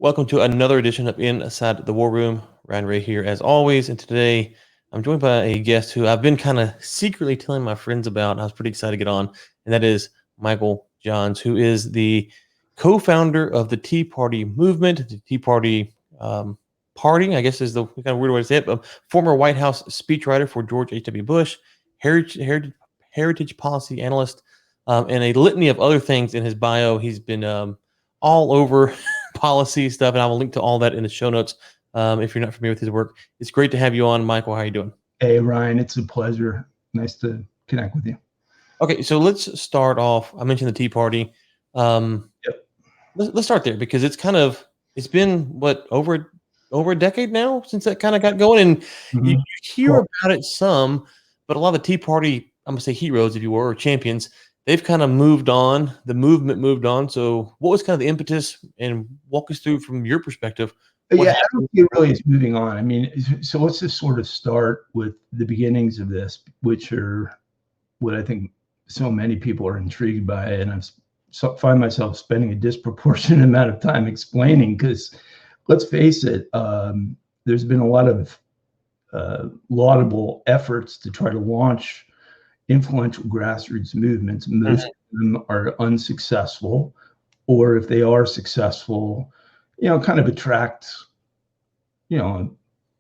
Welcome to another edition of Inside the War Room. Ryan Ray here, as always. And today I'm joined by a guest who I've been kind of secretly telling my friends about. I was pretty excited to get on, and that is Michael Johns, who is the co-founder of the Tea Party movement. The Tea Party party, I guess, is the kind of weird way to say it. But former White House speechwriter for George H.W. Bush, heritage policy analyst, and a litany of other things in his bio. He's been all over policy stuff, and I will link to all that in the show notes if you're not familiar with his work. It's great to have you on, Michael. How are you doing? Hey, Ryan. It's a pleasure. Nice to connect with you. Okay, so let's start off. I mentioned the Tea Party. Yep. Let's start there because it's been what over a decade now since that kind of got going, and you hear about it some, but a lot of the Tea Party, I'm gonna say heroes, if you were, or champions, they've kind of moved on. The movement moved on. So what was kind of the impetus, and walk us through from your perspective? I don't think it really is moving on. I mean, so let's just sort of start with the beginnings of this, which are what I think so many people are intrigued by. And I find myself spending a disproportionate amount of time explaining because let's face it, there's been a lot of laudable efforts to try to launch influential grassroots movements. Most of them are unsuccessful, or if they are successful, kind of attract, a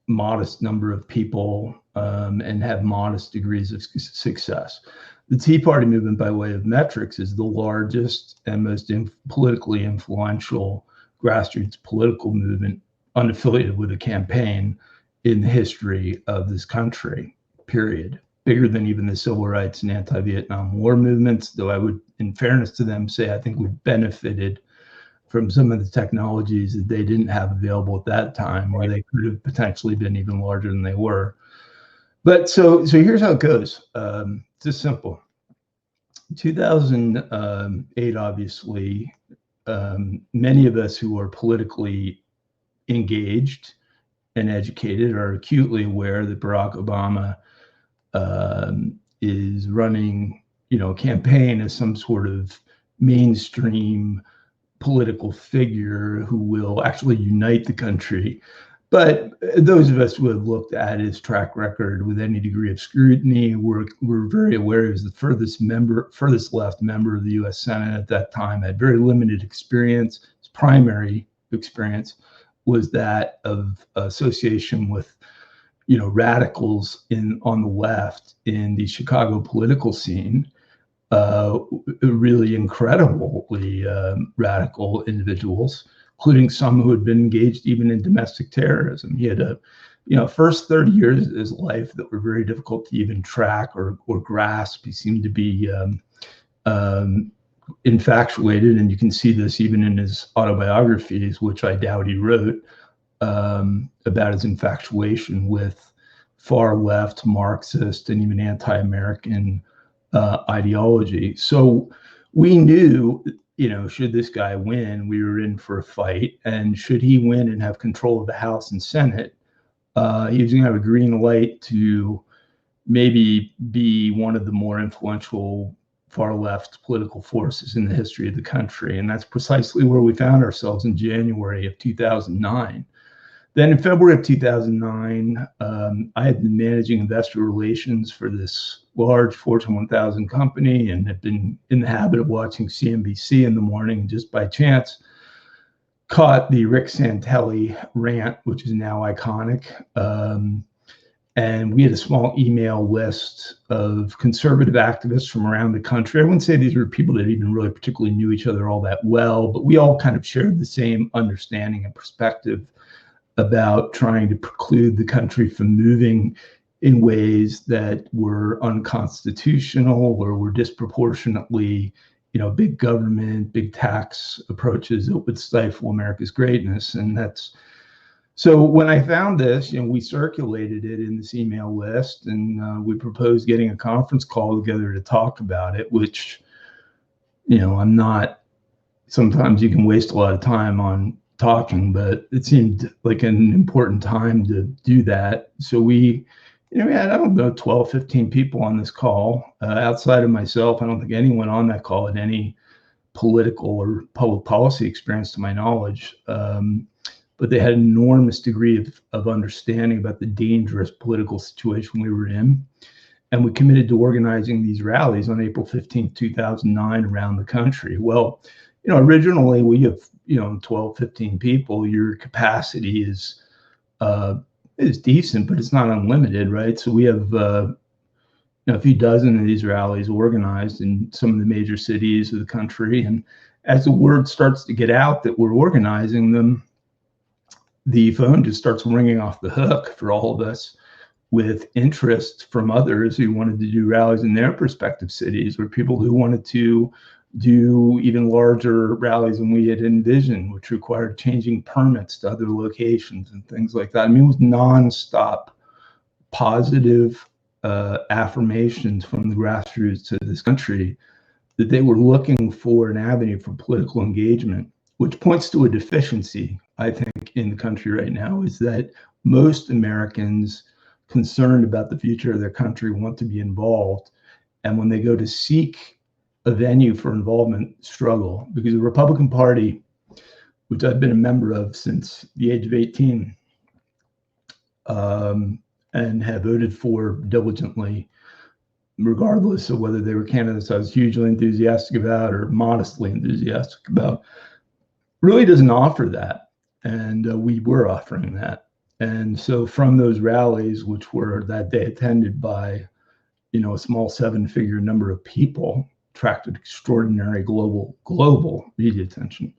modest number of people and have modest degrees of success. The Tea Party movement, by way of metrics, is the largest and most politically influential grassroots political movement unaffiliated with a campaign in the history of this country, period. Bigger than even the civil rights and anti-Vietnam War movements, though I would, in fairness to them, say I think we benefited from some of the technologies that they didn't have available at that time, or they could have potentially been even larger than they were. But so here's how it goes. It's just simple. 2008, obviously, many of us who are politically engaged and educated are acutely aware that Barack Obama is running, a campaign as some sort of mainstream political figure who will actually unite the country. But those of us who have looked at his track record with any degree of scrutiny, we're very aware he was the furthest left member of the U.S. Senate at that time, had very limited experience. His primary experience was that of association with radicals on the left in the Chicago political scene, really incredibly radical individuals, including some who had been engaged even in domestic terrorism. He had first 30 years of his life that were very difficult to even track or grasp. He seemed to be infatuated, and you can see this even in his autobiographies, which I doubt he wrote, about his infatuation with far left Marxist and even anti-American ideology. So we knew, should this guy win, we were in for a fight. And should he win and have control of the House and Senate, he was going to have a green light to maybe be one of the more influential far left political forces in the history of the country. And that's precisely where we found ourselves in January of 2009. Then in February of 2009, I had been managing investor relations for this large Fortune 1000 company and had been in the habit of watching CNBC in the morning, and just by chance caught the Rick Santelli rant, which is now iconic. And we had a small email list of conservative activists from around the country. I wouldn't say these were people that even really particularly knew each other all that well, but we all kind of shared the same understanding and perspective about trying to preclude the country from moving in ways that were unconstitutional or were disproportionately, big government, big tax approaches that would stifle America's greatness. And so when I found this, we circulated it in this email list, and we proposed getting a conference call together to talk about it, which, sometimes you can waste a lot of time on talking, but it seemed like an important time to do that. So we had, 12, 15 people on this call. Outside of myself, I don't think anyone on that call had any political or public policy experience to my knowledge, but they had an enormous degree of understanding about the dangerous political situation we were in. And we committed to organizing these rallies on April 15th, 2009 around the country. Well, originally we have, 12, 15 people. Your capacity is decent, but it's not unlimited, right? So we have a few dozen of these rallies organized in some of the major cities of the country. And as the word starts to get out that we're organizing them, the phone just starts ringing off the hook for all of us with interest from others who wanted to do rallies in their prospective cities, or people who wanted to do even larger rallies than we had envisioned, which required changing permits to other locations and things like that. I mean, it was nonstop positive affirmations from the grassroots of this country that they were looking for an avenue for political engagement, which points to a deficiency, I think, in the country right now, is that most Americans concerned about the future of their country want to be involved. And when they go to seek a venue for involvement, struggle, because the Republican Party, which I've been a member of since the age of 18, and have voted for diligently, regardless of whether they were candidates I was hugely enthusiastic about or modestly enthusiastic about, really doesn't offer that. And we were offering that. And so from those rallies, which were that day attended by, a small 7-figure number of people, attracted extraordinary global media attention,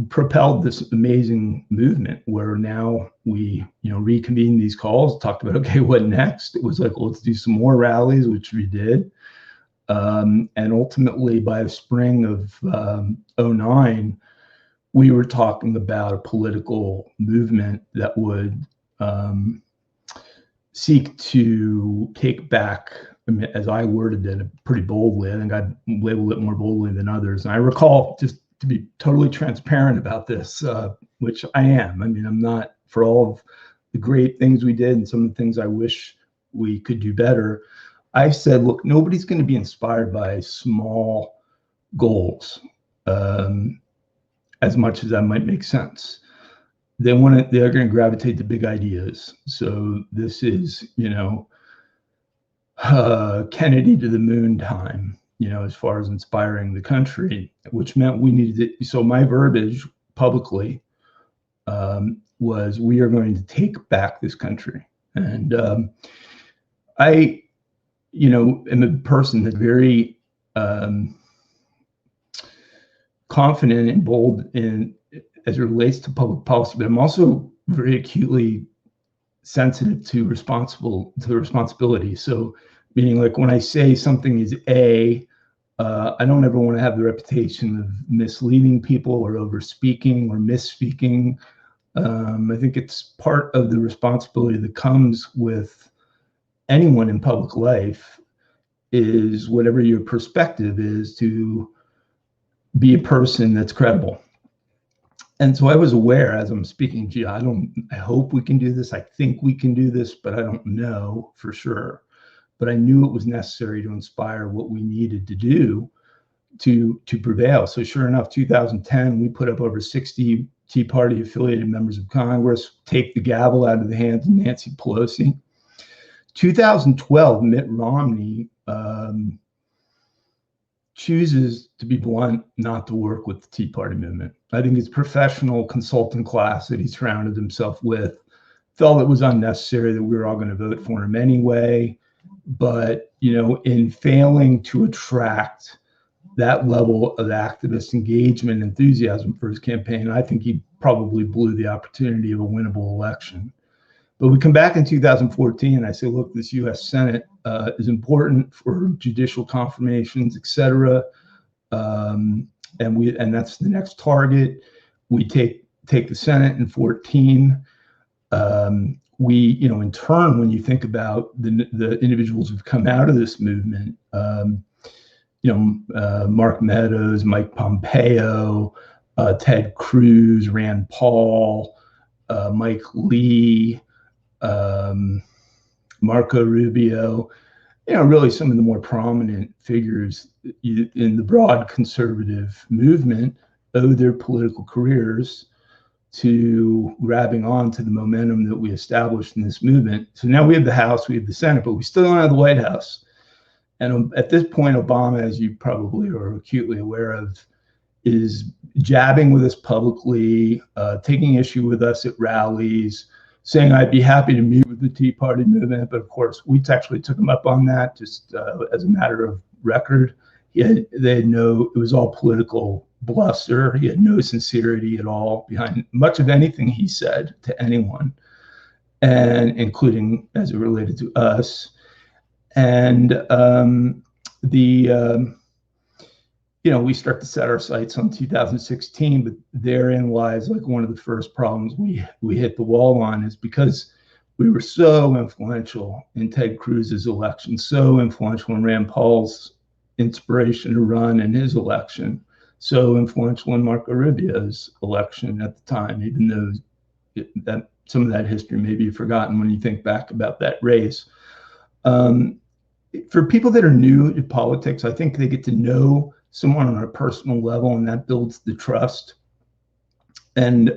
propelled this amazing movement where now we, reconvened these calls, talked about, okay, what next? It was like, well, let's do some more rallies, which we did. And ultimately by the spring of 2009, we were talking about a political movement that would seek to take back, as I worded it pretty boldly, I think I labeled it more boldly than others. And I recall, just to be totally transparent about this, which I am. I mean, I'm not, for all of the great things we did and some of the things I wish we could do better, I said, look, nobody's going to be inspired by small goals. As much as that might make sense, they're going to gravitate to big ideas. So this is, Kennedy to the moon time, as far as inspiring the country, which meant we needed to, so my verbiage publicly was, we are going to take back this country. And I, am a person that's very confident and bold as it relates to public policy, but I'm also very acutely sensitive to responsibility. So meaning, like, when I say something is I don't ever want to have the reputation of misleading people or over speaking or misspeaking. I think it's part of the responsibility that comes with anyone in public life, is whatever your perspective is, to be a person that's credible. And so I was aware as I'm speaking, gee, I hope we can do this. I think we can do this, but I don't know for sure. But I knew it was necessary to inspire what we needed to do to prevail. So sure enough, 2010, we put up over 60 Tea Party affiliated members of Congress, take the gavel out of the hands of Nancy Pelosi. 2012, Mitt Romney chooses, to be blunt, not to work with the Tea Party movement. I think his professional consultant class that he surrounded himself with felt it was unnecessary, that we were all going to vote for him anyway. But, in failing to attract that level of activist engagement, enthusiasm for his campaign, I think he probably blew the opportunity of a winnable election. But we come back in 2014, and I say, look, this U.S. Senate is important for judicial confirmations, et cetera. And that's the next target. We take the Senate in 14. We, in turn, when you think about the individuals who've come out of this movement, Mark Meadows, Mike Pompeo, Ted Cruz, Rand Paul, Mike Lee, Marco Rubio, really some of the more prominent figures in the broad conservative movement owe their political careers to grabbing on to the momentum that we established in this movement. So now we have the House, we have the Senate, but we still don't have the White House. And at this point, Obama, as you probably are acutely aware of, is jabbing with us publicly, taking issue with us at rallies, saying I'd be happy to meet with the Tea Party movement. But of course, we actually took him up on that just as a matter of record. They had it was all political bluster. He had no sincerity at all behind much of anything he said to anyone, and including as it related to us. And we start to set our sights on 2016, but therein lies like one of the first problems we hit the wall on, is because we were so influential in Ted Cruz's election, so influential in Rand Paul's inspiration to run in his election, so influential in Marco Rubio's election at the time, even though that some of that history may be forgotten when you think back about that race. For people that are new to politics, I think they get to know someone on a personal level, and that builds the trust. And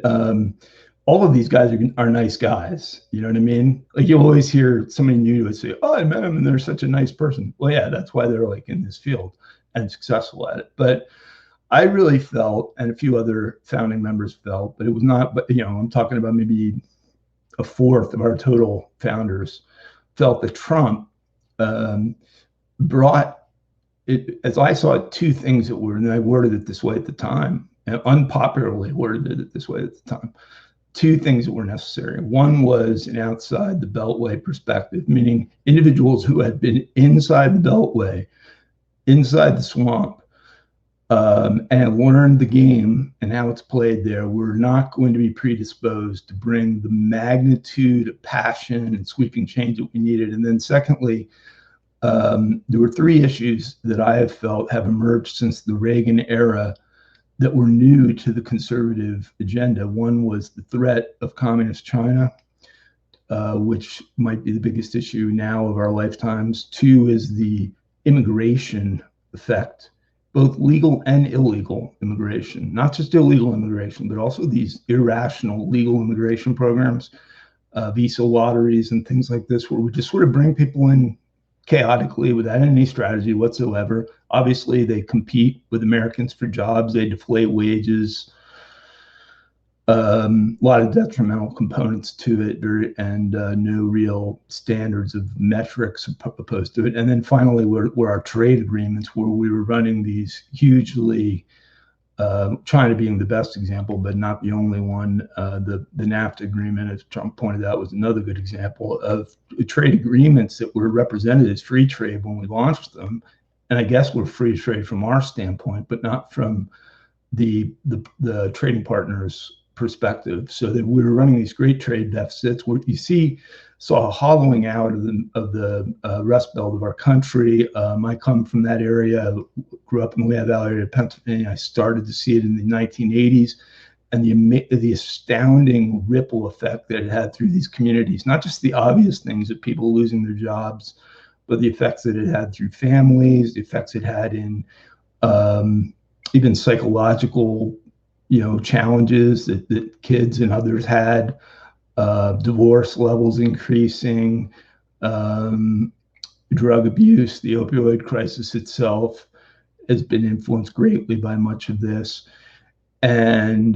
all of these guys are nice guys. You know what I mean? Like, you'll always hear somebody new to it say, "Oh, I met him and they're such a nice person." Well, yeah, that's why they're like in this field and successful at it. But I really felt, and a few other founding members felt, but it was not, but I'm talking about maybe a fourth of our total founders felt that Trump brought it, as I saw it, two things that were, and I worded it this way at the time, and unpopularly worded it this way at the time. Two things that were necessary. One was an outside the Beltway perspective, meaning individuals who had been inside the Beltway, inside the swamp, and learned the game and how it's played there, were not going to be predisposed to bring the magnitude of passion and sweeping change that we needed. And then secondly, there were three issues that I have felt have emerged since the Reagan era that were new to the conservative agenda. One was the threat of communist China, which might be the biggest issue now of our lifetimes. Two is the immigration effect, both legal and illegal immigration, not just illegal immigration, but also these irrational legal immigration programs, visa lotteries and things like this, where we just sort of bring people in chaotically without any strategy whatsoever. Obviously, they compete with Americans for jobs. They deflate wages. A lot of detrimental components to it, and no real standards of metrics opposed to it. And then finally, were our trade agreements, where we were running these hugely, China being the best example, but not the only one. The NAFTA agreement, as Trump pointed out, was another good example of trade agreements that were represented as free trade when we launched them. And I guess we're free trade from our standpoint, but not from the trading partners' perspective. So that we were running these great trade deficits, where you saw a hollowing out of the Rust Belt of our country. I come from that area, grew up in the Lehigh Valley area of Pennsylvania. I started to see it in the 1980s, and the astounding ripple effect that it had through these communities, not just the obvious things of people losing their jobs, but the effects that it had through families, the effects it had in even psychological challenges that kids and others had, divorce levels increasing, drug abuse. The opioid crisis itself has been influenced greatly by much of this, and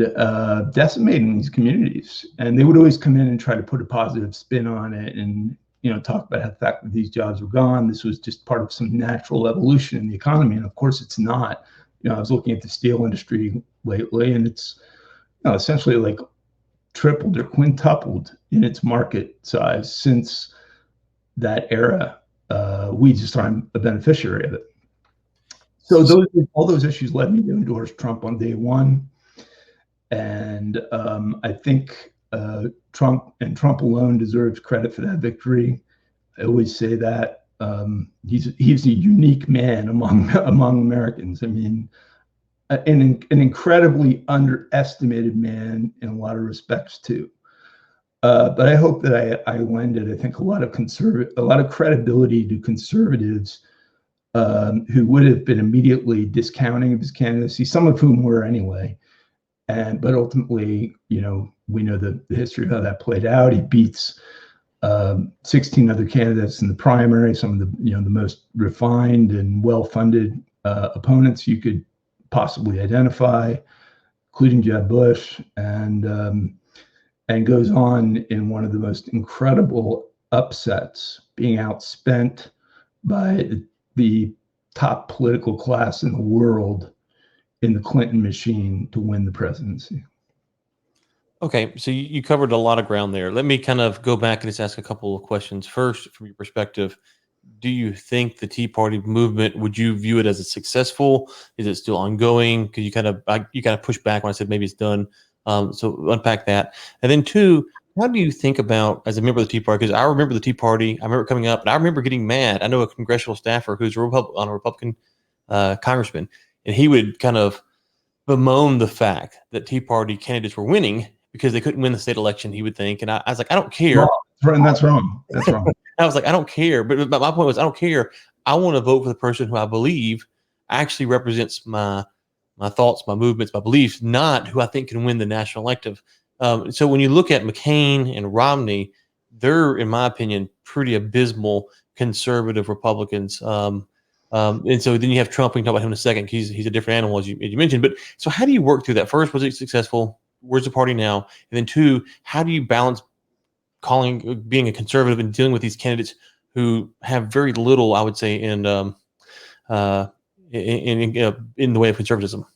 decimating these communities. And they would always come in and try to put a positive spin on it, and talk about the fact that these jobs were gone. This was just part of some natural evolution in the economy, and of course it's not. I was looking at the steel industry lately, and it's essentially like tripled or quintupled in its market size since that era. We just aren't a beneficiary of it. So all those issues led me to endorse Trump on day one. And I think Trump and Trump alone deserves credit for that victory. I always say that. He's a unique man among Americans. I mean, an incredibly underestimated man in a lot of respects too. But I hope that I lended, I think, a lot of credibility to conservatives who would have been immediately discounting of his candidacy, some of whom were anyway. But ultimately, we know the history of how that played out. He beats 16 other candidates in the primary, some of the most refined and well-funded opponents you could possibly identify, including Jeb Bush, and goes on in one of the most incredible upsets, being outspent by the top political class in the world in the Clinton machine to win the presidency. Okay, so you covered a lot of ground there. Let me kind of go back and just ask a couple of questions. First, from your perspective, do you think the Tea Party movement, would you view it as a successful? Is it still ongoing? Because you kind of push back when I said maybe it's done. So unpack that. And then two, how do you think about, as a member of the Tea Party, because I remember the Tea Party, I remember coming up, and I remember getting mad. I know a congressional staffer who's a Republican congressman, and he would kind of bemoan the fact that Tea Party candidates were winning because they couldn't win the state election, he would think. And I was like, I don't care. Wrong. That's wrong. That's wrong. I was like, I don't care. But my point was, I don't care. I want to vote for the person who I believe actually represents my thoughts, my movements, my beliefs, not who I think can win the national elective. So when you look at McCain and Romney, they're, in my opinion, pretty abysmal conservative Republicans. And so then you have Trump. We can talk about him in a second. He's a different animal, as you mentioned. But so how do you work through that? First, was it successful? Where's the party now? And then two, how do you balance being a conservative and dealing with these candidates who have very little, I would say, in the way of conservatism?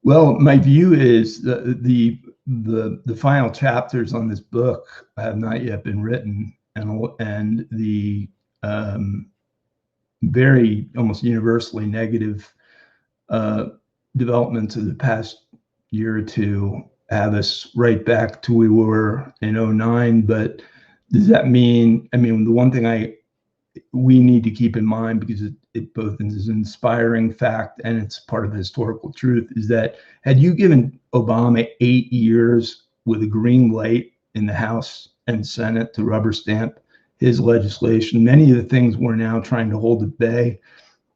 Well, my view is the final chapters on this book have not yet been written, and the very almost universally negative developments of the past year or two have us right back to we were in 2009. But does that mean, the one thing we need to keep in mind, because it both is an inspiring fact and it's part of the historical truth, is that had you given Obama 8 years with a green light in the House and Senate to rubber stamp his legislation, many of the things we're now trying to hold at bay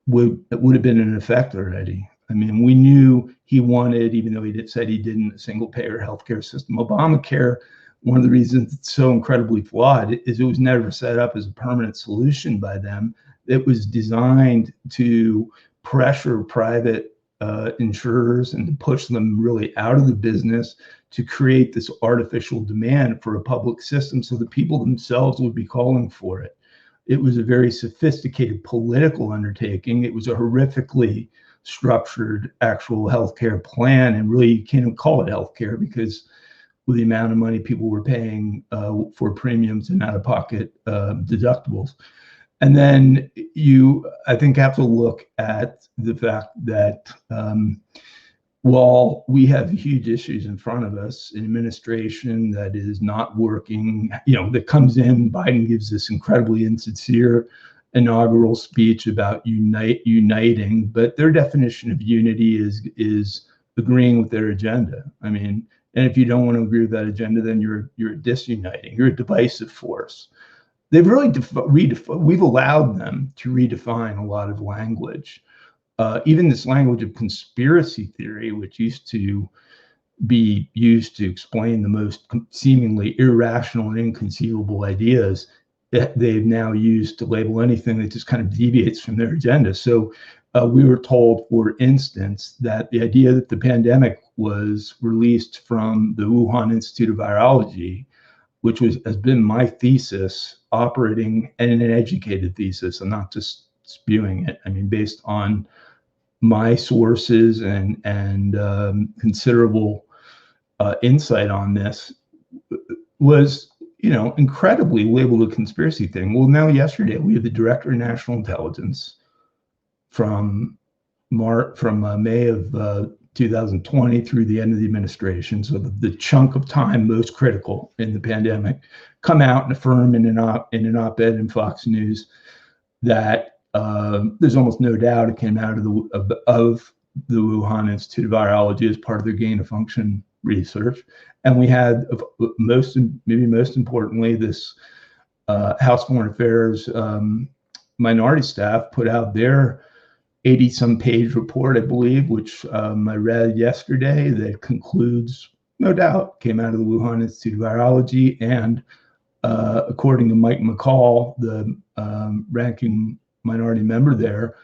would have been in effect already. We knew he wanted, even though he said he didn't, a single payer healthcare system. Obamacare, one of the reasons it's so incredibly flawed is it was never set up as a permanent solution by them. It was designed to pressure private insurers and to push them really out of the business, to create this artificial demand for a public system so the people themselves would be calling for it. It was a very sophisticated political undertaking. It was a horrifically structured actual healthcare plan, and really you can't even call it healthcare, because with the amount of money people were paying for premiums and out-of-pocket deductibles. And then I think, have to look at the fact that while we have huge issues in front of us, an administration that is not working, that comes in, Biden gives this incredibly insincere inaugural speech about uniting, but their definition of unity is agreeing with their agenda. And if you don't want to agree with that agenda, then you're disuniting. You're a divisive force. They've really we've allowed them to redefine a lot of language. Even this language of conspiracy theory, which used to be used to explain the most seemingly irrational and inconceivable ideas, that they've now used to label anything that just kind of deviates from their agenda. So we were told, for instance, that the idea that the pandemic was released from the Wuhan Institute of Virology, which has been my thesis, operating, and an educated thesis, and not just spewing it. Based on my sources and considerable insight on this, was incredibly labeled a conspiracy thing. Well, now yesterday we had the Director of National Intelligence from May of 2020 through the end of the administration, so the chunk of time most critical in the pandemic, come out and affirm in an op-ed in Fox News that there's almost no doubt it came out of the Wuhan Institute of Virology as part of their gain of function research. And we had maybe most importantly, this House Foreign Affairs minority staff put out their 80-some page report, I believe, which I read yesterday, that concludes, no doubt, came out of the Wuhan Institute of Virology. And according to Mike McCall, the ranking minority member there,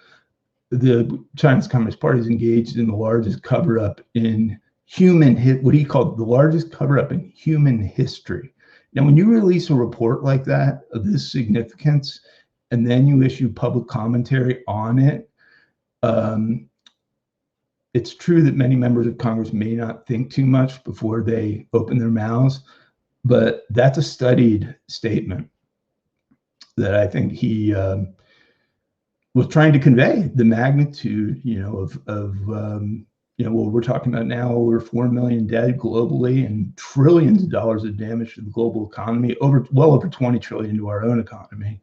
the Chinese Communist Party is engaged in the largest cover-up in what he called the largest cover-up in human history. Now, when you release a report like that of this significance, and then you issue public commentary on it, it's true that many members of Congress may not think too much before they open their mouths, but that's a studied statement that I think he was trying to convey the magnitude, what we're talking about now, over 4 million dead globally and trillions of dollars of damage to the global economy, well over 20 trillion to our own economy,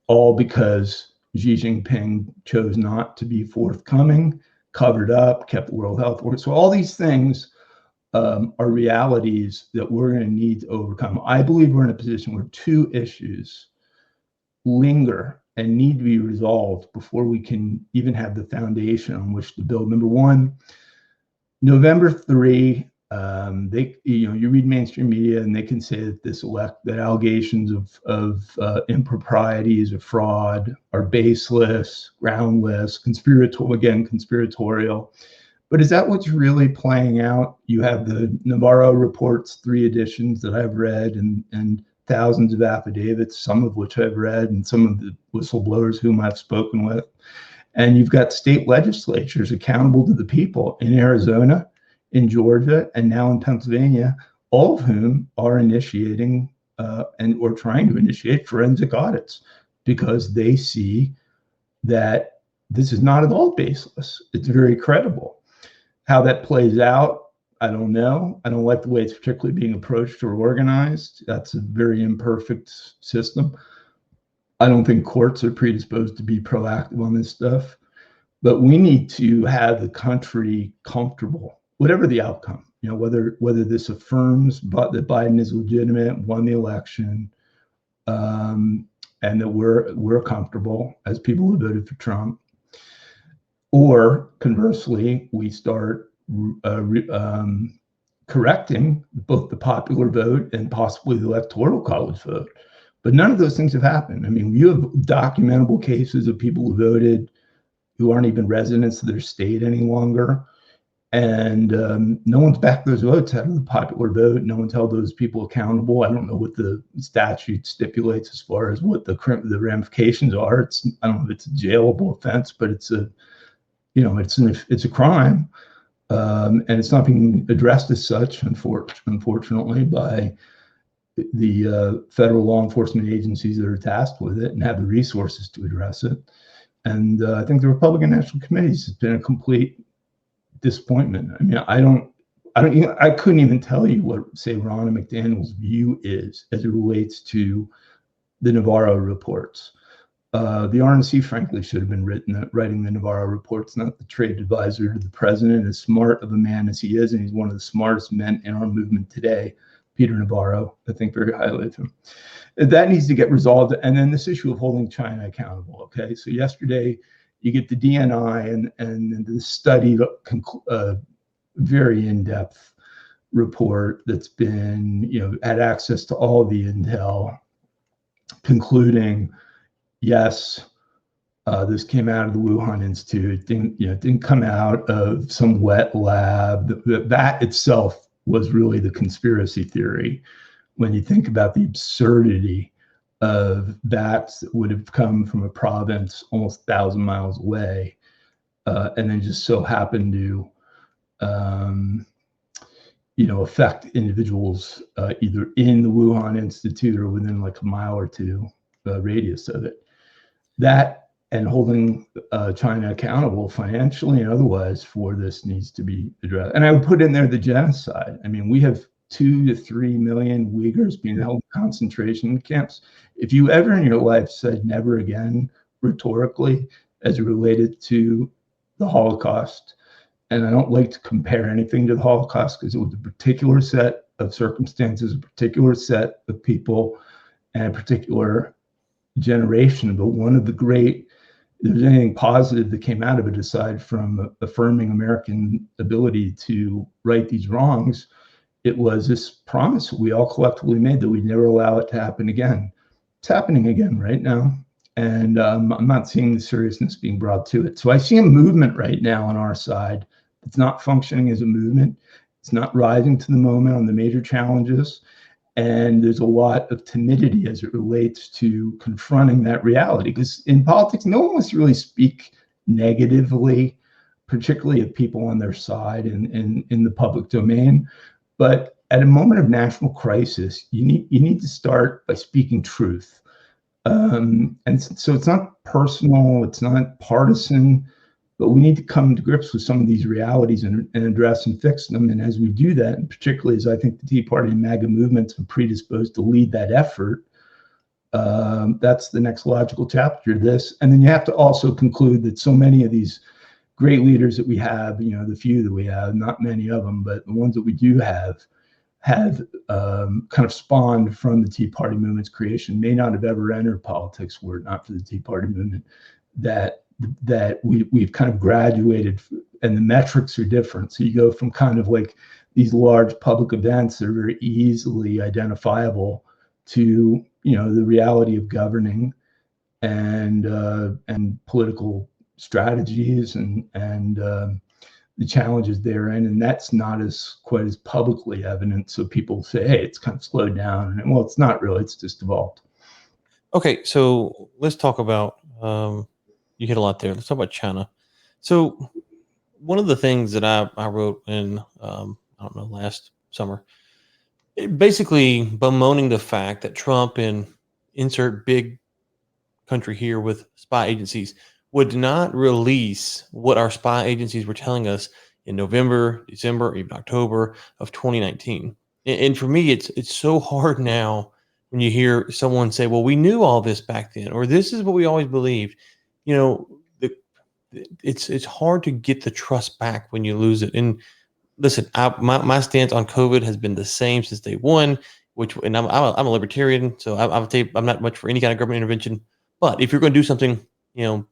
all because Xi Jinping chose not to be forthcoming, covered up, kept the World Health Organization. So all these things are realities that we're going to need to overcome. I believe we're in a position where two issues linger and need to be resolved before we can even have the foundation on which to build. Number one, November 3, you read mainstream media and they can say that that allegations of improprieties or fraud are baseless, groundless, conspiratorial. But is that what's really playing out? You have the Navarro reports, 3 editions that I've read, and thousands of affidavits, some of which I've read, and some of the whistleblowers whom I've spoken with. And you've got state legislatures accountable to the people in Arizona, in Georgia, and now in Pennsylvania, all of whom are initiating or trying to initiate forensic audits because they see that this is not at all baseless. It's very credible. How that plays out, I don't know. I don't like the way it's particularly being approached or organized. That's a very imperfect system. I don't think courts are predisposed to be proactive on this stuff, but we need to have the country comfortable, whatever the outcome, whether this affirms that Biden is legitimate, won the election, and that we're comfortable as people who voted for Trump, or conversely, we start correcting both the popular vote and possibly the electoral college vote. But none of those things have happened. I mean, you have documentable cases of people who voted who aren't even residents of their state any longer. And no one's backed those votes out of the popular vote. No one's held those people accountable. I don't know what the statute stipulates as far as what the ramifications are. I don't know if it's a jailable offense, but it's a crime. And it's not being addressed as such, unfortunately, by the federal law enforcement agencies that are tasked with it and have the resources to address it. And I think the Republican National Committees has been a complete disappointment. I mean, I couldn't even tell you what, say, Ronna McDaniel's view is as it relates to the Navarro reports. The RNC, frankly, should have been writing the Navarro reports, not the trade advisor to the president. As smart of a man as he is, and he's one of the smartest men in our movement today, Peter Navarro, I think very highly of him. That needs to get resolved. And then this issue of holding China accountable. Okay, so yesterday you get the DNI and the study, very in-depth report that's been, had access to all the intel, concluding, yes, this came out of the Wuhan Institute. Didn't come out of some wet lab. That itself was really the conspiracy theory. When you think about the absurdity of bats that would have come from a province almost 1,000 miles away, and then just so happened to, affect individuals either in the Wuhan Institute or within like a mile or two radius of it. That and holding China accountable financially and otherwise for this needs to be addressed. And I would put in there the genocide. I mean, we have 2 to 3 million Uyghurs being held in concentration camps. If you ever in your life said never again rhetorically as it related to the Holocaust and I don't like to compare anything to the Holocaust because it was a particular set of circumstances, a particular set of people, and a particular generation. But one of the great, if there's anything positive that came out of it, aside from affirming American ability to right these wrongs, it was this promise we all collectively made that we'd never allow it to happen again. It's happening again right now. And I'm not seeing the seriousness being brought to it. So I see a movement right now on our side. It's not functioning as a movement. It's not rising to the moment on the major challenges. And there's a lot of timidity as it relates to confronting that reality. Because in politics, no one wants to really speak negatively, particularly of people on their side and in the public domain. But at a moment of national crisis, you need to start by speaking truth. And so it's not personal, it's not partisan, but we need to come to grips with some of these realities and address and fix them. And as we do that, and particularly as I think the Tea Party and MAGA movements are predisposed to lead that effort, that's the next logical chapter of this. And then you have to also conclude that so many of these great leaders that we have, the few that we have, not many of them, but the ones that we do have kind of spawned from the Tea Party movement's creation, may not have ever entered politics were it not for the Tea Party movement, that we've kind of graduated, and the metrics are different. So you go from kind of like these large public events that are very easily identifiable to, the reality of governing and political strategies and the challenges therein, and that's not quite as publicly evident. So people say, hey, it's kind of slowed down, and well, it's not really, it's just evolved. Okay, so let's talk about you hit a lot there. Let's talk about China. So one of the things that I wrote in I don't know, last summer, basically bemoaning the fact that Trump and insert big country here with spy agencies would not release what our spy agencies were telling us in November, December, or even October of 2019. And for me, it's so hard now when you hear someone say, well, we knew all this back then, or this is what we always believed. It's hard to get the trust back when you lose it. And listen, my stance on COVID has been the same since day one, and I'm a libertarian, so I'm not much for any kind of government intervention. But if you're going to do something,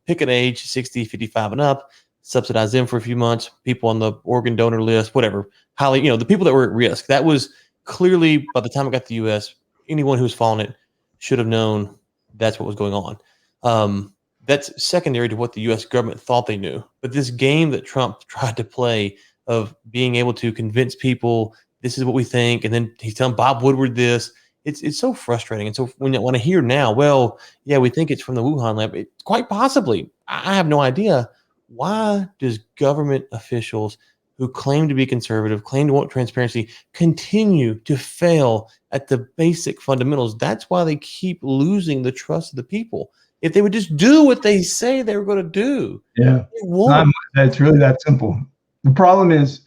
pick an age, 60, 55 and up, subsidize them for a few months, people on the organ donor list, whatever, highly, the people that were at risk. That was clearly, by the time it got to the U.S., anyone who's following it should have known that's what was going on. That's secondary to what the U.S. government thought they knew. But this game that Trump tried to play of being able to convince people this is what we think, and then he's telling Bob Woodward this, it's so frustrating. And so when I hear now, well, yeah, we think it's from the Wuhan lab, quite possibly. I have no idea. Why does government officials who claim to be conservative, claim to want transparency, continue to fail at the basic fundamentals? That's why they keep losing the trust of the people. If they would just do what they say they were going to do, yeah, they won't. It's really that simple. The problem is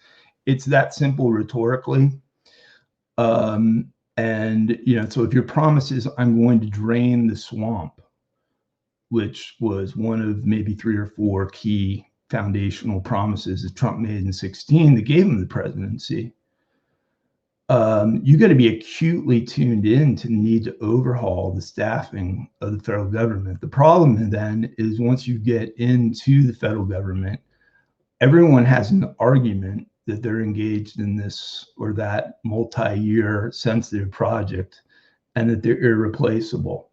it's that simple rhetorically. And, so if your promise is, I'm going to drain the swamp, which was one of maybe 3 or 4 key foundational promises that Trump made in 2016 that gave him the presidency, you got to be acutely tuned in to the need to overhaul the staffing of the federal government. The problem then is once you get into the federal government, everyone has an argument that they're engaged in this or that multi-year sensitive project and that they're irreplaceable.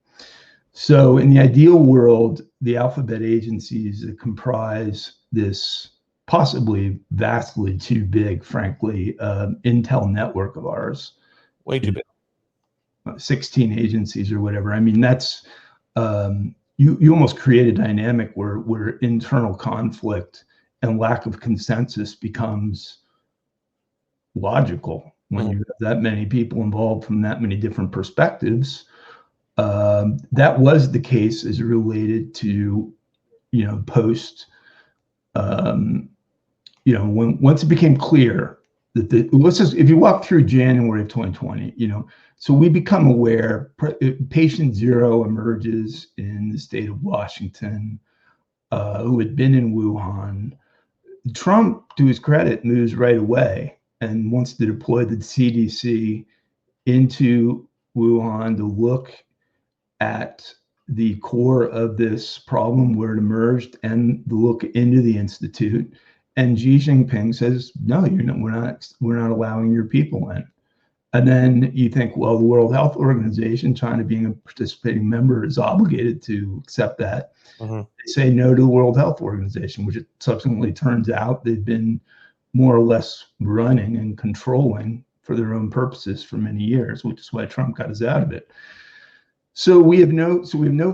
So in the ideal world, the alphabet agencies that comprise this possibly vastly too big, frankly, intel network of ours, Way too big. 16 agencies or whatever. I mean, that's you almost create a dynamic where internal conflict and lack of consensus becomes logical when you have that many people involved from that many different perspectives. That was the case as related to, post, once it became clear that if you walk through January of 2020, so we become aware patient 0 emerges in the state of Washington, who had been in Wuhan. Trump, to his credit, moves right away and wants to deploy the CDC into Wuhan to look at the core of this problem where it emerged and the look into the institute. And Xi Jinping says, no, we're not allowing your people in. And then you think, well, the World Health Organization, China being a participating member, is obligated to accept that. Mm-hmm. They say no to the World Health Organization, which it subsequently turns out they've been more or less running and controlling for their own purposes for many years, which is why Trump got us out of it. So we have no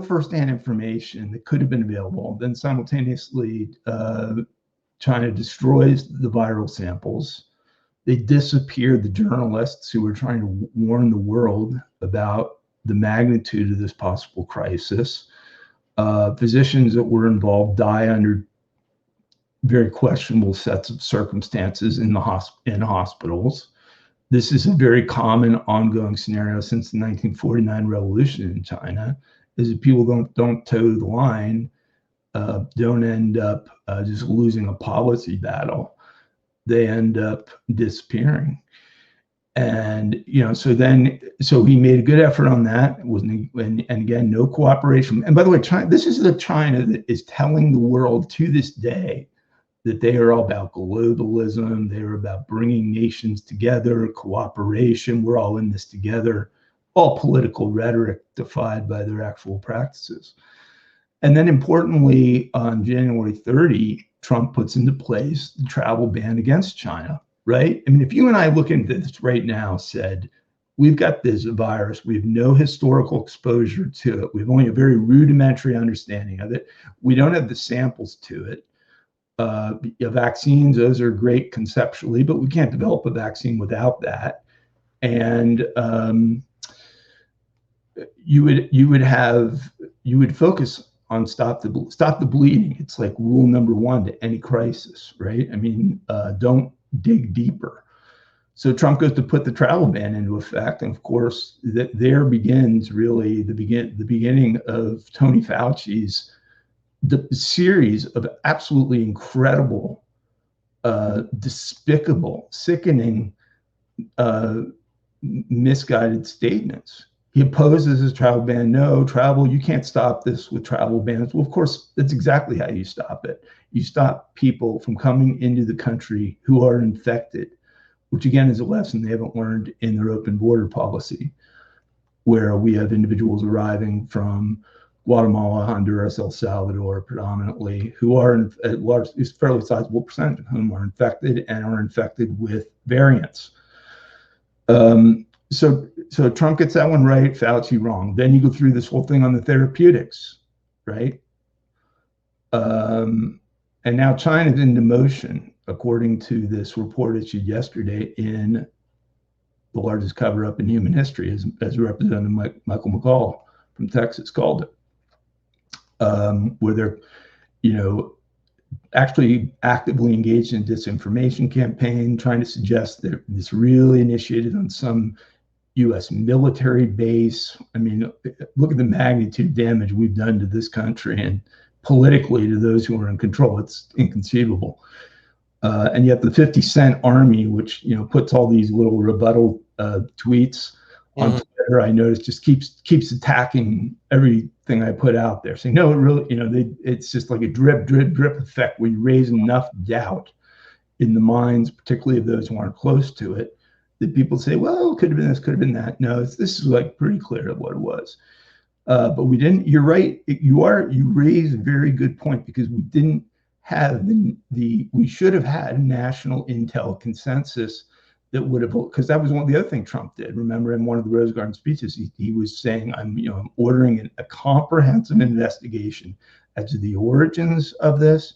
firsthand information that could have been available. Then simultaneously, China destroys the viral samples. They disappear the journalists who were trying to warn the world about the magnitude of this possible crisis. Physicians that were involved die under very questionable sets of circumstances in hospitals. This is a very common ongoing scenario since the 1949 revolution in China, is that people don't toe the line, don't end up just losing a policy battle. They end up disappearing. And, so he made a good effort on that. And again, no cooperation. And by the way, China, this is the China that is telling the world to this day that they are all about globalism. They are about bringing nations together, cooperation. We're all in this together, all political rhetoric defied by their actual practices. And then importantly, on January 30, Trump puts into place the travel ban against China, right? I mean, if you and I look into this right now, said, we've got this virus, we have no historical exposure to it, we have only a very rudimentary understanding of it, we don't have the samples to it. Vaccines, those are great conceptually, but we can't develop a vaccine without that. And you would focus on stop the bleeding. It's like rule number one to any crisis, right? I mean, don't dig deeper. So Trump goes to put the travel ban into effect, and of course, there begins really the beginning of Tony Fauci's the series of absolutely incredible, despicable, sickening, misguided statements. He opposes his travel ban. No travel, you can't stop this with travel bans. Well, of course, that's exactly how you stop it. You stop people from coming into the country who are infected, which again is a lesson they haven't learned in their open border policy, where we have individuals arriving from Guatemala, Honduras, El Salvador, predominantly, who are at large, is fairly sizable percentage of whom are infected and are infected with variants. So Trump gets that one right, Fauci wrong. Then you go through this whole thing on the therapeutics, right? And now China's into motion, according to this report issued yesterday in the largest cover-up in human history, as Representative Michael McCall from Texas called it. Where they're, actually actively engaged in a disinformation campaign, trying to suggest that this really initiated on some U.S. military base. I mean, look at the magnitude of damage we've done to this country and politically to those who are in control. It's inconceivable. And yet the 50 Cent army, which, puts all these little rebuttal tweets on Twitter, I noticed just keeps attacking everything I put out there, saying, no, it really, it's just like a drip effect where you raise enough doubt in the minds, particularly of those who aren't close to it, that people say, well, it could have been this, could have been that. No, this is like pretty clear what it was. But we didn't, you're right, you raise a very good point, because we didn't have we should have had national intel consensus that would have, because that was one of the other things Trump did. Remember, in one of the Rose Garden speeches, he was saying, I'm ordering a comprehensive investigation as to the origins of this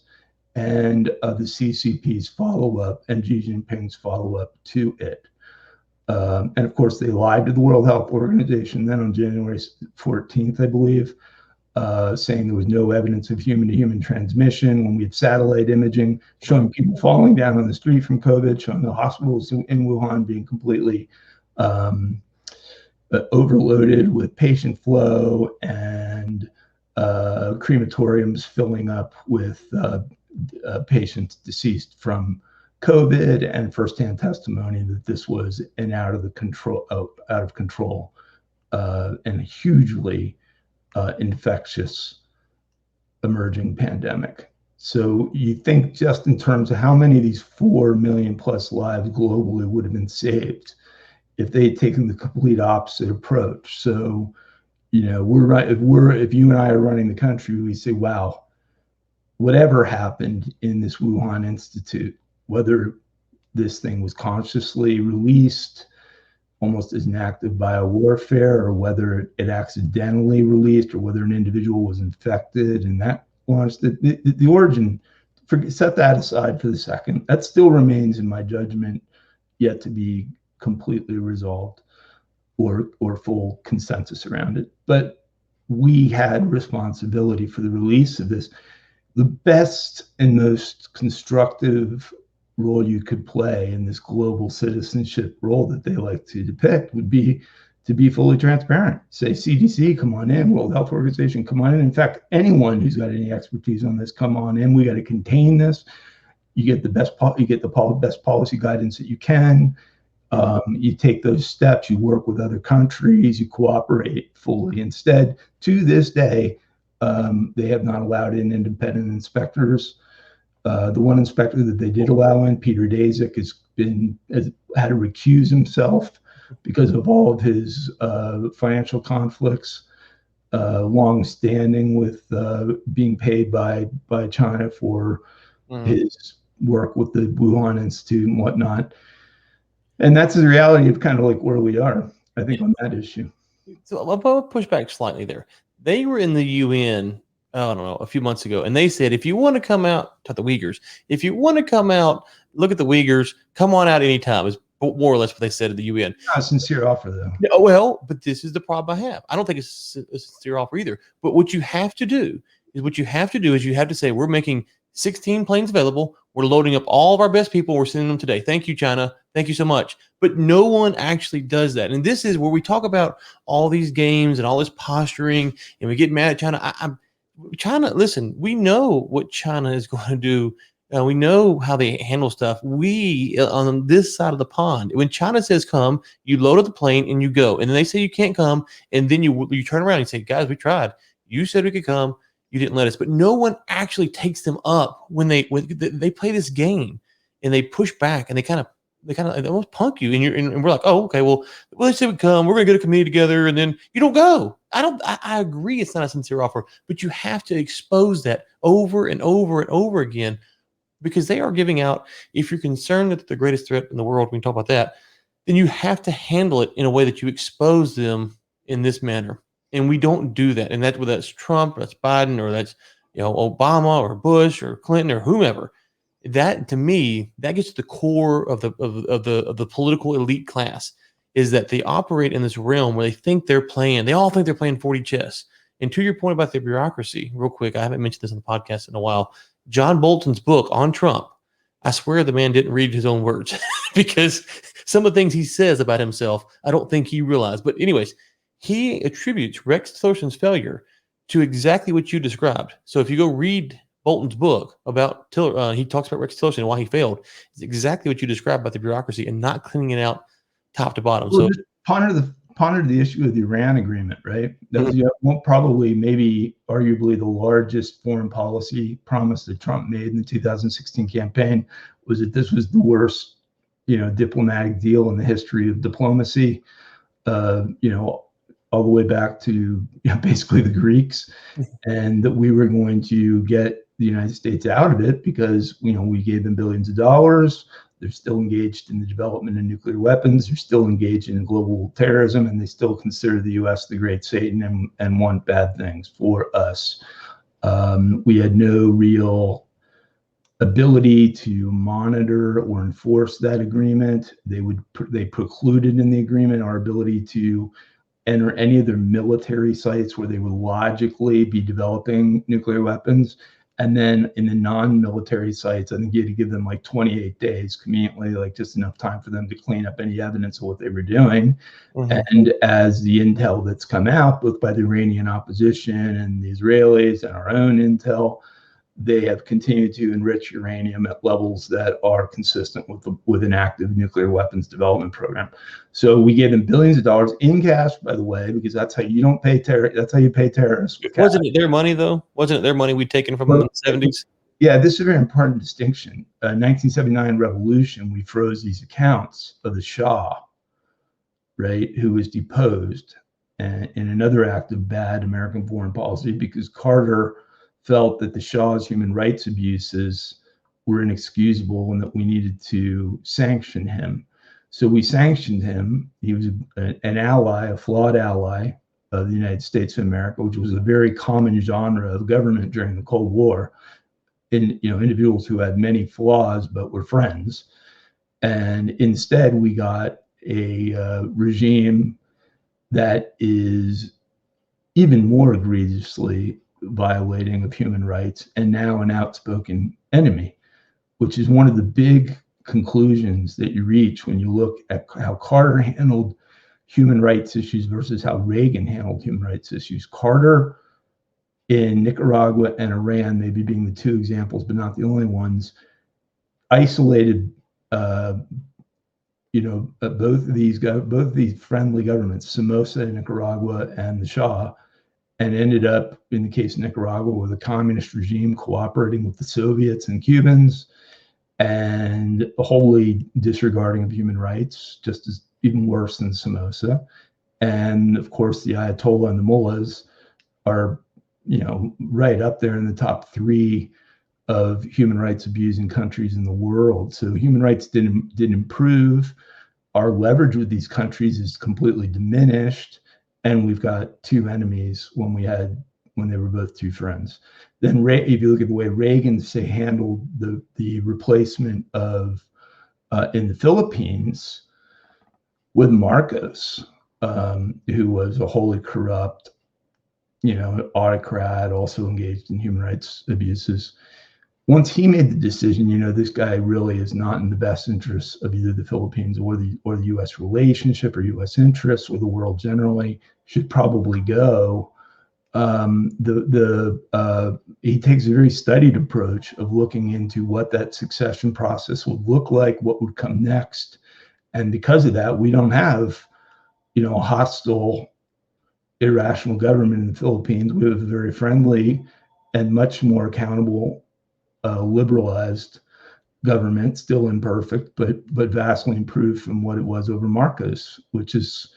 and of the CCP's follow-up and Xi Jinping's follow-up to it. And of course, they lied to the World Health Organization then on January 14th, I believe, saying there was no evidence of human-to-human transmission, when we had satellite imaging showing people falling down on the street from COVID, showing the hospitals in Wuhan being completely overloaded with patient flow, and crematoriums filling up with patients deceased from COVID, and firsthand testimony that this was an out of control and hugely infectious emerging pandemic. So you think just in terms of how many of these 4 million plus lives globally would have been saved if they had taken the complete opposite approach. So, we're right. If you and I are running the country, we say, wow, whatever happened in this Wuhan Institute, whether this thing was consciously released almost as an act of biowarfare, or whether it accidentally released, or whether an individual was infected and that launched the origin, set that aside for the second. That still remains, in my judgment, yet to be completely resolved or full consensus around it. But we had responsibility for the release of this. The best and most constructive role you could play in this global citizenship role that they like to depict would be to be fully transparent. Say, CDC, come on in. World Health Organization, come on in. In fact, anyone who's got any expertise on this, come on in. We got to contain this. You get the best policy guidance that you can. You take those steps. You work with other countries. You cooperate fully. Instead, to this day, they have not allowed in independent inspectors. The one inspector that they did allow in, Peter Daszak, has had to recuse himself because of all of his financial conflicts, long-standing with being paid by China for his work with the Wuhan Institute and whatnot. And that's the reality of kind of like where we are, I think, on that issue. So I'll push back slightly there. They were in the UN, I don't know, a few months ago, and they said, if you want to come out to the Uyghurs, if you want to come out, look at the Uyghurs, come on out anytime, is more or less what they said at the UN. Not a sincere offer, though. Yeah, well, but this is the problem I have. I don't think it's a sincere offer either. But what you have to do is you have to say, we're making 16 planes available. We're loading up all of our best people. We're sending them today. Thank you, China. Thank you so much. But no one actually does that. And this is where we talk about all these games and all this posturing, and we get mad at China. China, listen, we know what China is going to do. We know how they handle stuff. We, on this side of the pond, when China says come, you load up the plane and you go. And then they say you can't come. And then you turn around and say, guys, we tried. You said we could come. You didn't let us. But no one actually takes them up when they play this game and they push back and they almost punk you. And we're like, oh, okay, well, let's say we come. We're going to get a committee together, and then you don't go. I agree it's not a sincere offer, but you have to expose that over and over and over again, because they are giving out, if you're concerned that they're the greatest threat in the world, we can talk about that, then you have to handle it in a way that you expose them in this manner. And we don't do that. And whether that's Trump, or that's Biden, or that's Obama or Bush or Clinton or whomever. That, to me, that gets to the core of the political elite class, is that they operate in this realm where they all think they're playing 4D chess. And to your point about the bureaucracy, real quick, I haven't mentioned this on the podcast in a while. John Bolton's book on Trump, I swear the man didn't read his own words because some of the things he says about himself, I don't think he realized. But anyways, he attributes Rex Tillerson's failure to exactly what you described. So if you go read Bolton's book about he talks about Rex Tillerson and why he failed. It's exactly what you described about the bureaucracy and not cleaning it out top to bottom. Well, so ponder the issue of the Iran agreement, right? That was probably, maybe arguably, the largest foreign policy promise that Trump made in the 2016 campaign, was that this was the worst, diplomatic deal in the history of diplomacy. All the way back to basically the Greeks, and that we were going to get the United States out of it because we gave them billions of dollars. They're still engaged in the development of nuclear weapons. They're still engaged in global terrorism, and they still consider the U.S. the great Satan and want bad things for us. We had no real ability to monitor or enforce that agreement. They precluded in the agreement our ability to enter any of their military sites where they would logically be developing nuclear weapons. And then in the non-military sites, I think you had to give them like 28 days, conveniently, like just enough time for them to clean up any evidence of what they were doing. And as the intel that's come out, both by the Iranian opposition and the Israelis and our own intel, they have continued to enrich uranium at levels that are consistent with an active nuclear weapons development program. So we gave them billions of dollars in cash, by the way, because that's how you don't pay that's how you pay terrorists. Wasn't it their money though? Wasn't it their money we'd taken from them in the 70s? Yeah, this is a very important distinction. 1979 revolution, we froze these accounts of the Shah, right, who was deposed in another act of bad American foreign policy because Carter felt that the Shah's human rights abuses were inexcusable and that we needed to sanction him. So we sanctioned him. He was an ally, a flawed ally of the United States of America, which was a very common genre of government during the Cold War. Individuals who had many flaws but were friends. And instead, we got a regime that is even more egregiously violating of human rights and now an outspoken enemy, which is one of the big conclusions that you reach when you look at how Carter handled human rights issues versus how Reagan handled human rights issues. Carter in Nicaragua and Iran, maybe being the two examples, but not the only ones, isolated both of these friendly governments, Somoza in Nicaragua and the Shah, and ended up, in the case of Nicaragua, with a communist regime cooperating with the Soviets and Cubans and wholly disregarding of human rights, just as even worse than Somoza. And of course, the Ayatollah and the mullahs are right up there in the top 3 of human rights abusing countries in the world. So human rights didn't improve. Our leverage with these countries is completely diminished, and we've got 2 enemies when they were both 2 friends. Then if you look at the way Reagan, say, handled the replacement of in the Philippines with Marcos, who was a wholly corrupt autocrat, also engaged in human rights abuses. Once he made the decision, this guy really is not in the best interests of either the Philippines or the U.S. relationship or U.S. interests or the world generally, should probably go. He takes a very studied approach of looking into what that succession process would look like, what would come next. And because of that, we don't have, a hostile, irrational government in the Philippines. We have a very friendly and much more accountable, liberalized government, still imperfect, but vastly improved from what it was over Marcos, which is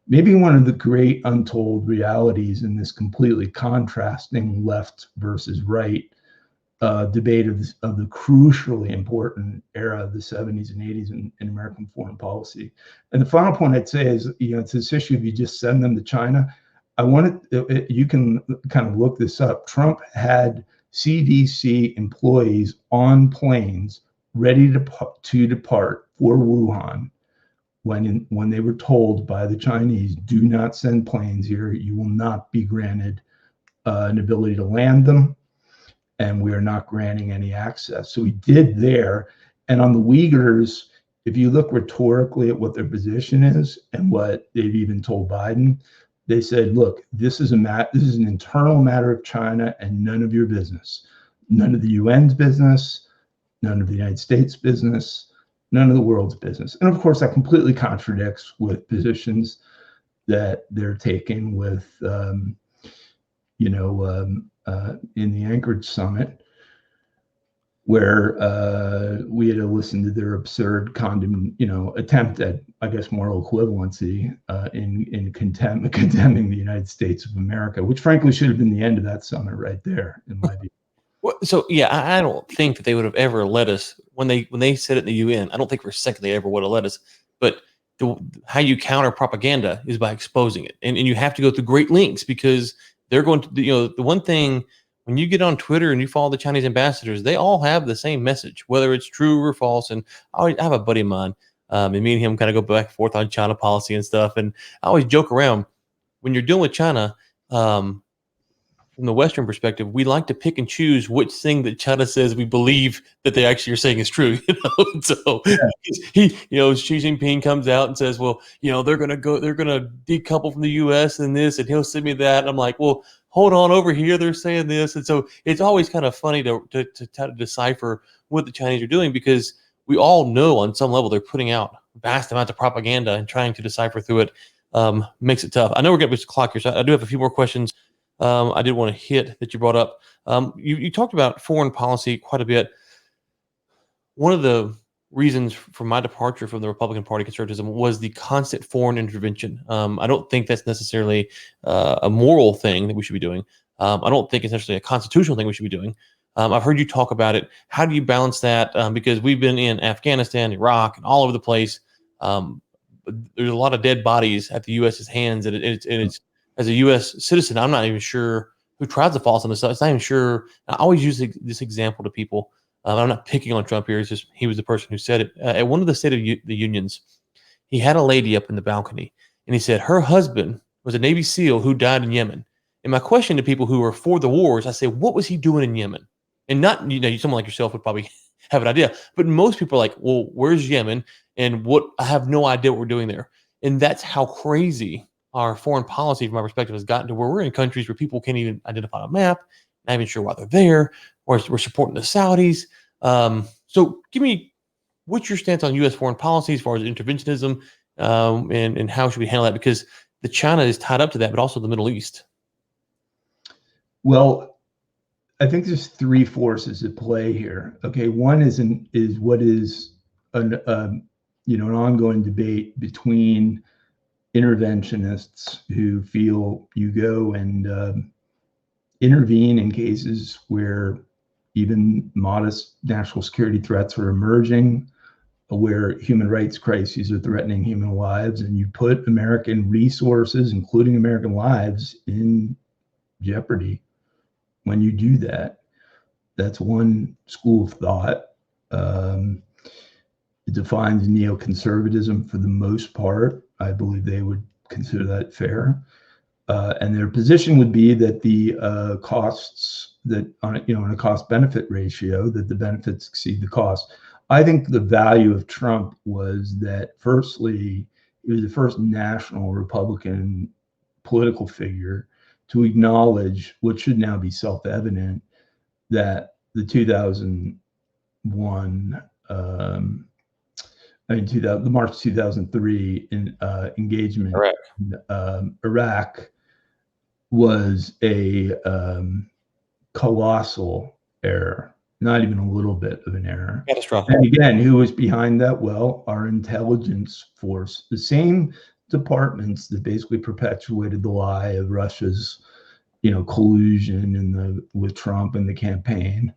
maybe one of the great untold realities in this completely contrasting left versus right debate of the crucially important era of the 70s and 80s in American foreign policy. And the final point I'd say is, it's this issue of you just send them to China. You can kind of look this up. Trump had CDC employees on planes ready to depart for Wuhan when they were told by the Chinese, do not send planes here. You will not be granted an ability to land them, and we are not granting any access. So he did there. And on the Uyghurs, if you look rhetorically at what their position is and what they've even told Biden, they said, look, this is an internal matter of China and none of your business. None of the UN's business, none of the United States business, none of the world's business. And of course, that completely contradicts with positions that they're taking with, in the Anchorage summit, where we had to listen to their absurd attempt at, I guess, moral equivalency in condemning the United States of America, which frankly should have been the end of that summit right there, in my view. Well, so yeah, I don't think that they would have ever let us when they said it in the UN. I don't think for a second they ever would have let us. But how you counter propaganda is by exposing it, and you have to go through great lengths because they're going to, the one thing when you get on Twitter and you follow the Chinese ambassadors, they all have the same message, whether it's true or false. And I have a buddy of mine, and me and him kind of go back and forth on China policy and stuff. And I always joke around when you're dealing with China. From the Western perspective, we like to pick and choose which thing that China says we believe that they actually are saying is true. So Xi Jinping comes out and says, well, they're going to decouple from the U.S. and this, and he'll send me that. And I'm like, well, hold on, over here they're saying this. And so it's always kind of funny to try to decipher what the Chinese are doing, because we all know on some level they're putting out vast amounts of propaganda, and trying to decipher through it makes it tough. I know we're getting to the clock here, so I do have a few more questions I did want to hit that you brought up. You talked about foreign policy quite a bit. One of the reasons for my departure from the Republican Party conservatism was the constant foreign intervention. I don't think that's necessarily a moral thing that we should be doing. I don't think it's necessarily a constitutional thing we should be doing. I've heard you talk about it. How do you balance that? Because we've been in Afghanistan, Iraq, and all over the place. There's a lot of dead bodies at the U.S.'s hands, and it's as a U.S. citizen, I'm not even sure who tries to false on this stuff. It's not even sure. I always use this example to people. I'm not picking on Trump here. It's just he was the person who said it. At one of the State of the Unions, he had a lady up in the balcony, and he said her husband was a Navy SEAL who died in Yemen. And my question to people who are for the wars, I say, what was he doing in Yemen? And not, someone like yourself would probably have an idea, but most people are like, well, where's Yemen? And what, I have no idea what we're doing there. And that's how crazy our foreign policy, from my perspective, has gotten to where we're in countries where people can't even identify a map, not even sure why they're there, or we're supporting the Saudis. So give me, what's your stance on U.S. foreign policy as far as interventionism, and how should we handle that? Because the China is tied up to that, but also the Middle East. Well, I think there's three forces at play here. Okay, one is what is an ongoing debate between interventionists who feel you go and intervene in cases where even modest national security threats are emerging, where human rights crises are threatening human lives, and you put American resources, including American lives, in jeopardy when you do that. That's one school of thought. It defines neoconservatism for the most part. I believe they would consider that fair. And their position would be that the costs, that on a cost-benefit ratio, that the benefits exceed the cost. I think the value of Trump was that, firstly, he was the first national Republican political figure to acknowledge what should now be self-evident, that the 2001, the March 2003 engagement in Iraq was a colossal error, not even a little bit of an error. Catastrophic. And again, who was behind that? Well, our intelligence force, the same departments that basically perpetuated the lie of Russia's, collusion with Trump and the campaign.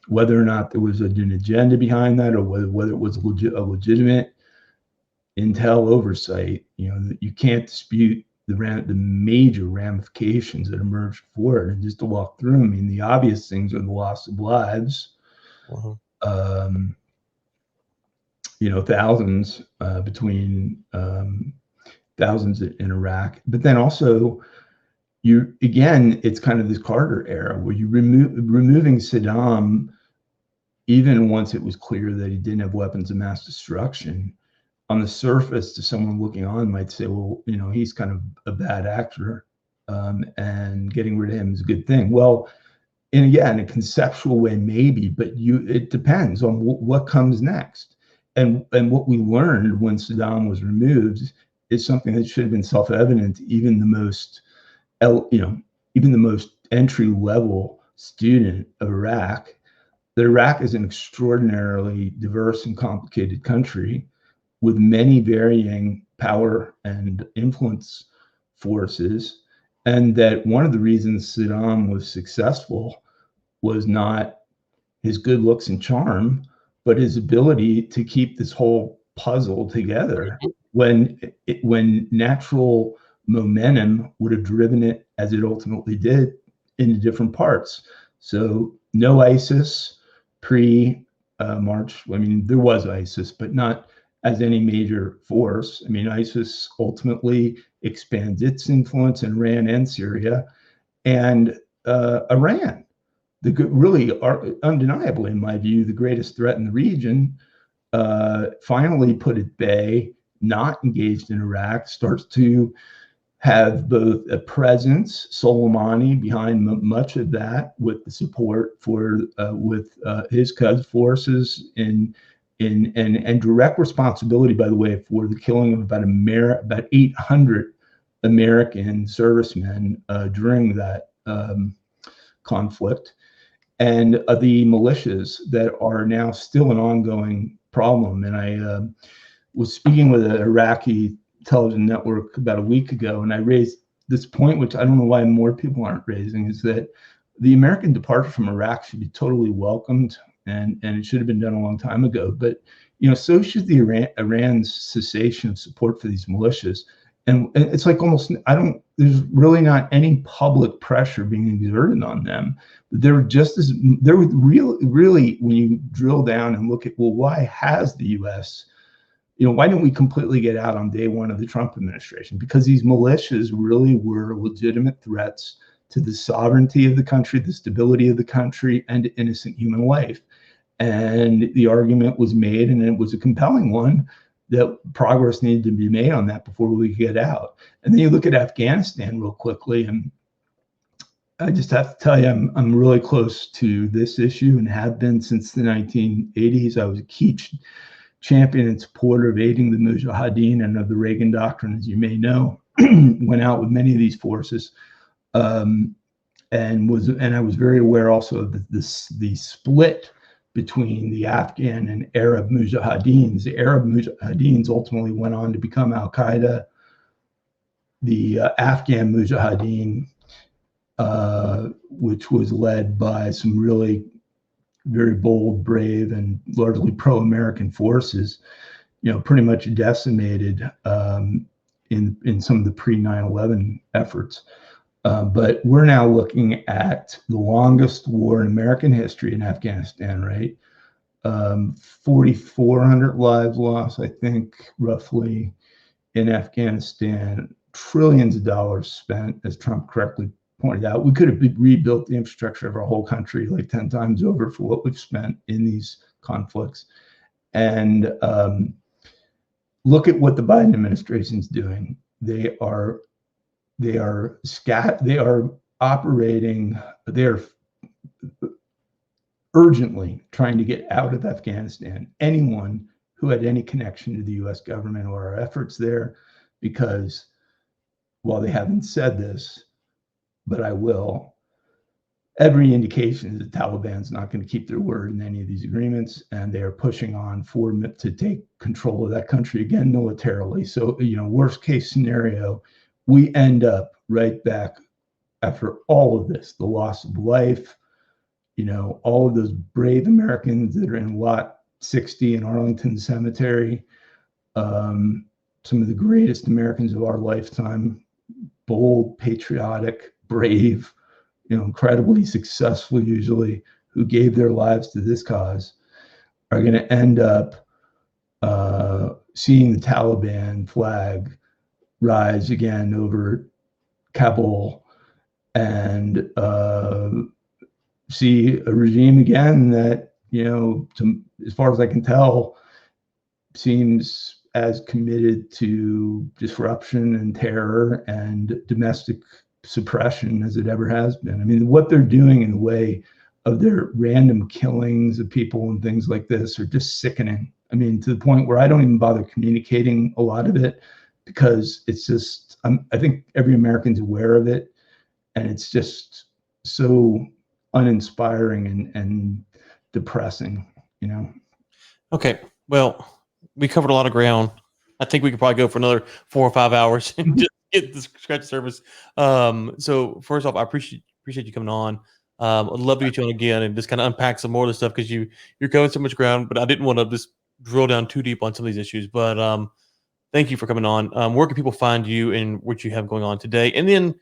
Whether or not there was an agenda behind that, or whether it was a legitimate intel oversight, you can't dispute the major ramifications that emerged for it. And just to walk through, the obvious things are the loss of lives, thousands, between thousands in Iraq, but then also it's kind of this Carter era where you removing Saddam, even once it was clear that he didn't have weapons of mass destruction. On the surface, to someone looking on, might say, well, he's kind of a bad actor, and getting rid of him is a good thing. Well, and again, in a conceptual way, maybe, but it depends on what comes next. And what we learned when Saddam was removed is something that should have been self-evident to even the most entry-level student of Iraq, that Iraq is an extraordinarily diverse and complicated country with many varying power and influence forces, and that one of the reasons Saddam was successful was not his good looks and charm, but his ability to keep this whole puzzle together when natural momentum would have driven it, as it ultimately did, into different parts. So no ISIS pre-March. There was ISIS, but not as any major force. ISIS ultimately expands its influence in Iran and Syria, and Iran, undeniably, in my view, the greatest threat in the region, finally put at bay, not engaged in Iraq, starts to have both a presence, Soleimani behind much of that, with the support for with his Quds forces and direct responsibility, by the way, for the killing of about 800 American servicemen during that conflict, and the militias that are now still an ongoing problem. And I was speaking with an Iraqi television network about a week ago, and I raised this point, which I don't know why more people aren't raising, is that the American departure from Iraq should be totally welcomed, and it should have been done a long time ago. But so should the Iran's cessation of support for these militias. And it's like almost there's really not any public pressure being exerted on them. They're really, when you drill down and look at, well, why has the U.S. Why didn't we completely get out on day one of the Trump administration? Because these militias really were legitimate threats to the sovereignty of the country, the stability of the country, and innocent human life. And the argument was made, and it was a compelling one, that progress needed to be made on that before we could get out. And then you look at Afghanistan real quickly, and I just have to tell you, I'm really close to this issue and have been since the 1980s. I was a key champion and supporter of aiding the Mujahideen and of the Reagan Doctrine, as you may know. Went out with many of these forces, and I was very aware also of the split between the Afghan and Arab Mujahideens. The Arab Mujahideens ultimately went on to become Al Qaeda. The Afghan Mujahideen, which was led by some really very bold, brave, and largely pro-American forces, pretty much decimated in some of the pre-9/11 efforts. But we're now looking at the longest war in American history in Afghanistan, right? 4,400 lives lost, I think, roughly, in Afghanistan. Trillions of dollars spent, as Trump correctly pointed out. We could have rebuilt the infrastructure of our whole country like 10 times over for what we've spent in these conflicts. And look at what the Biden administration is doing. They are operating. They're urgently trying to get out of Afghanistan anyone who had any connection to the U.S. government or our efforts there, because while they haven't said this, but I will, every indication is the Taliban's not going to keep their word in any of these agreements, and they are pushing on to take control of that country again militarily. So, worst case scenario, we end up right back after all of this, the loss of life, all of those brave Americans that are in Lot 60 in Arlington Cemetery, some of the greatest Americans of our lifetime, bold, patriotic, brave, incredibly successful usually, who gave their lives to this cause, are going to end up seeing the Taliban flag rise again over Kabul, and see a regime again that, as far as I can tell, seems as committed to disruption and terror and domestic suppression as it ever has been. I mean, what they're doing in the way of their random killings of people and things like this are just sickening. I mean, to the point where I don't even bother communicating a lot of it, because it's just, I think every American's aware of it, and it's just so uninspiring and depressing, Okay, well, we covered a lot of ground. I think we could probably go for another 4 or 5 hours and just get the scratch service. So first off, I appreciate you coming on. I'd love to get you on again and just kind of unpack some more of the stuff, because you're covering so much ground, but I didn't want to just drill down too deep on some of these issues. But thank you for coming on. Where can people find you and what you have going on today? And then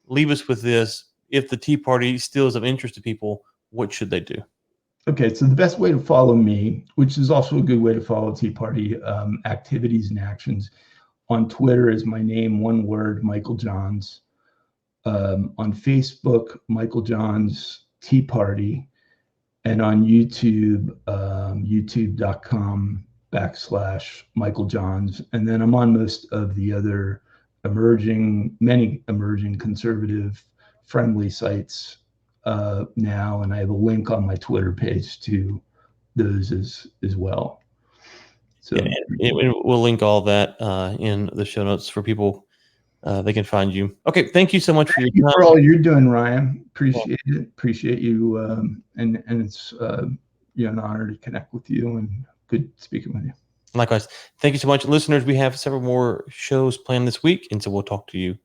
leave us with this: if the Tea Party still is of interest to people, what should they do? Okay, so the best way to follow me, which is also a good way to follow Tea Party activities and actions, on Twitter is my name, one word, Michael Johns. On Facebook, Michael Johns Tea Party. And on YouTube, youtube.com/Michael Johns. And then I'm on most of the other many emerging conservative friendly sites now, and I have a link on my Twitter page to those as well. So we'll link all that in the show notes for people. They can find you. Okay, thank you so much for your time. For all you're doing, Ryan. Appreciate it. Appreciate you, and it's an honor to connect with you, and good speaking with you. Likewise. Thank you so much, listeners. We have several more shows planned this week, and so we'll talk to you